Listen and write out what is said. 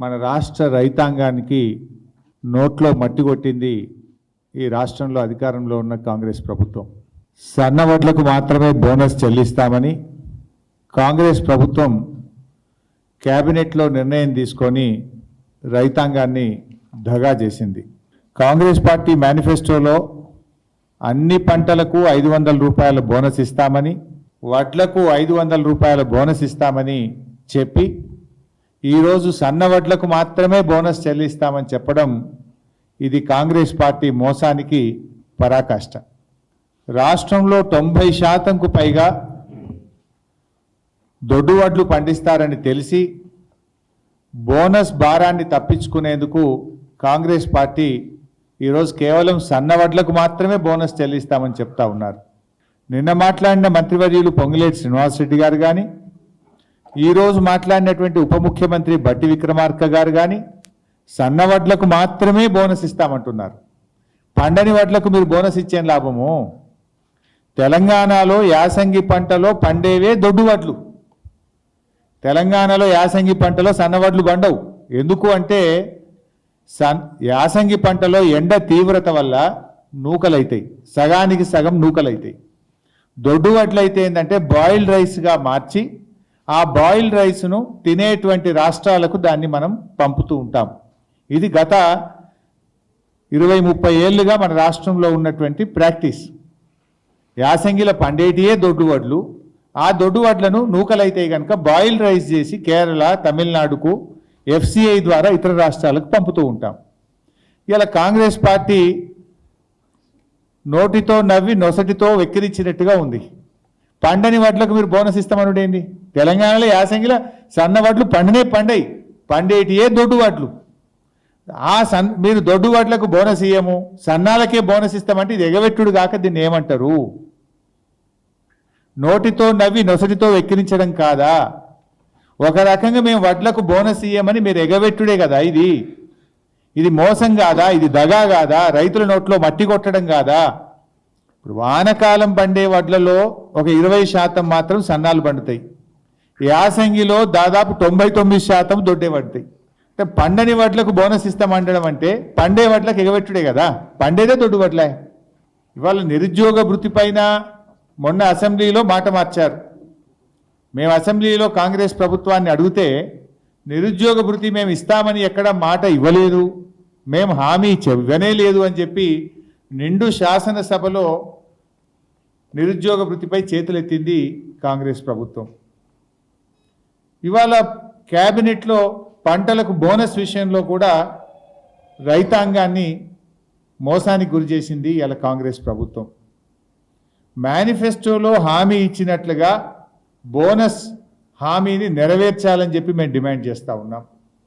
మన రాష్ట్ర రైతాంగానికి నోట్లో మట్టి కొట్టింది ఈ రాష్ట్రంలో అధికారంలో ఉన్న కాంగ్రెస్ ప్రభుత్వం. సన్నవడ్లకు మాత్రమే బోనస్ చెల్లిస్తామని కాంగ్రెస్ ప్రభుత్వం కేబినెట్లో నిర్ణయం తీసుకొని రైతాంగాన్ని దగా చేసింది. కాంగ్రెస్ పార్టీ మేనిఫెస్టోలో అన్ని పంటలకు 500 రూపాయల బోనస్ ఇస్తామని, వడ్లకు 500 రూపాయల బోనస్ ఇస్తామని చెప్పి ఈరోజు సన్నవడ్లకు మాత్రమే బోనస్ చెల్లిస్తామని చెప్పడం ఇది కాంగ్రెస్ పార్టీ మోసానికి పరాకాష్ట. రాష్ట్రంలో 90%కు పైగా దొడ్డు వడ్లు పండిస్తారని తెలిసి బోనస్ భారాన్ని తప్పించుకునేందుకు కాంగ్రెస్ పార్టీ ఈరోజు కేవలం సన్నవడ్లకు మాత్రమే బోనస్ చెల్లిస్తామని చెప్తా ఉన్నారు. నిన్న మాట్లాడిన మంత్రివర్యులు పొంగులేటి శ్రీనివాసరెడ్డి గారు కానీ, ఈరోజు మాట్లాడినటువంటి ఉప ముఖ్యమంత్రి బట్టి విక్రమార్క గారు కానీ సన్నవడ్లకు మాత్రమే బోనస్ ఇస్తామంటున్నారు. పండని వడ్లకు మీరు బోనస్ ఇచ్చే లాభము? తెలంగాణలో యాసంగి పంటలో పండేవే దొడ్డు వడ్లు. తెలంగాణలో యాసంగి పంటలో సన్నవడ్లు పండవు. ఎందుకు అంటే యాసంగి పంటలో ఎండ తీవ్రత వల్ల నూకలైతాయి, సగానికి సగం నూకలైతాయి. దొడ్డు వడ్లు అయితే ఏంటంటే బాయిల్డ్ రైస్గా మార్చి ఆ బాయిల్డ్ రైస్ను తినేటువంటి రాష్ట్రాలకు దాన్ని మనం పంపుతూ ఉంటాం. ఇది గత 20-30 ఏళ్ళుగా మన రాష్ట్రంలో ఉన్నటువంటి ప్రాక్టీస్. యాసంగిల పండేటియే దొడ్డు వడ్లు. ఆ దొడ్డు వడ్లను నూకలైతే కనుక బాయిల్డ్ రైస్ చేసి కేరళ, తమిళనాడుకు FCI ద్వారా ఇతర రాష్ట్రాలకు పంపుతూ ఉంటాం. ఇలా కాంగ్రెస్ పార్టీ నోటితో నవ్వి నొసటితో వెక్కిరించినట్టుగా ఉంది. పండని వడ్లకు మీరు బోనస్ ఇస్తామనుడు ఏంది? తెలంగాణలో యాసంగిల సన్న వడ్లు పండయి, పండేటియే దొడ్డు వడ్లు. మీరు దొడ్డు వడ్లకు బోనస్ ఇయ్యము, సన్నాలకే బోనస్ ఇస్తామంటే ఇది ఎగవెట్టుడు కాక దీన్ని ఏమంటారు? నోటితో నవ్వి నొసటితో వెక్కిరించడం కాదా? ఒక రకంగా మేము వడ్లకు బోనస్ ఇయ్యమని మీరు ఎగవెట్టుడే కదా. ఇది మోసం కాదా? ఇది దగా కాదా? రైతుల నోట్లో మట్టి కొట్టడం కాదా? ఇప్పుడు వానకాలం పండే వడ్లలో ఒక 20% మాత్రం సన్నాలు పండుతాయి. యాసంగిలో దాదాపు 99% దొడ్డే పడతాయి. అంటే పండని వడ్లకు బోనస్ ఇస్తామంటడం అంటే పండే వడ్లకు ఎగబెట్టుడే కదా. పండేదే దొడ్డు వడ్లే. ఇవాళ నిరుద్యోగ భృతి పైన మొన్న అసెంబ్లీలో మాట మార్చారు. మేము అసెంబ్లీలో కాంగ్రెస్ ప్రభుత్వాన్ని అడిగితే నిరుద్యోగ భృతి మేము ఇస్తామని ఎక్కడ మాట ఇవ్వలేదు, మేము హామీ ఇవ్వనే లేదు అని చెప్పి నిండు శాసనసభలో నిరుద్యోగ భృతిపై చేతులెత్తింది కాంగ్రెస్ ప్రభుత్వం. ఇవాళ క్యాబినెట్లో పంటలకు బోనస్ విషయంలో కూడా రైతాంగాన్ని మోసానికి గురి చేసింది ఇలా కాంగ్రెస్ ప్రభుత్వం. మేనిఫెస్టోలో హామీ ఇచ్చినట్లుగా బోనస్ హామీని నెరవేర్చాలని చెప్పి మేము డిమాండ్ చేస్తూ ఉన్నాం.